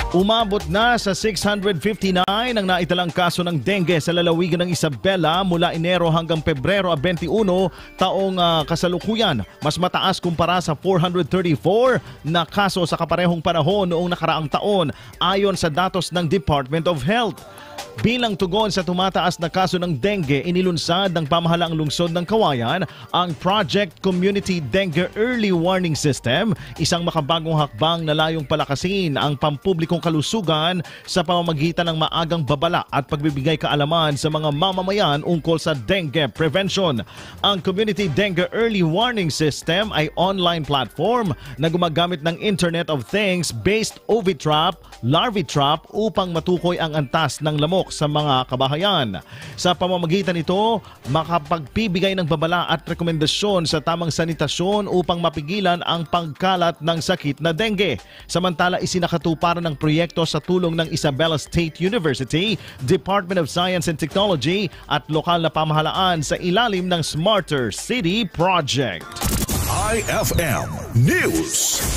Umabot na sa 659 ang naitalang kaso ng dengue sa lalawigan ng Isabela mula Enero hanggang Pebrero 21 taong kasalukuyan. Mas mataas kumpara sa 434 na kaso sa kaparehong panahon noong nakaraang taon ayon sa datos ng Department of Health. Bilang tugon sa tumataas na kaso ng dengue, inilunsad ng pamahalaang lungsod ng Kawayan ang Project Community Dengue Early Warning System, isang makabagong hakbang na layong palakasin ang pampublikong kalusugan sa pamamagitan ng maagang babala at pagbibigay kaalaman sa mga mamamayan ungkol sa dengue prevention. Ang Community Dengue Early Warning System ay online platform na gumagamit ng Internet of Things-based ovitrap, larvae trap upang matukoy ang antas ng lamok sa mga kabahayan. Sa pamamagitan nito, makapagbibigay ng babala at rekomendasyon sa tamang sanitasyon upang mapigilan ang pagkalat ng sakit na dengue. Samantala, isinakatuparan ng proyekto sa tulong ng Isabela State University, Department of Science and Technology at lokal na pamahalaan sa ilalim ng Smarter City Project. IFM News.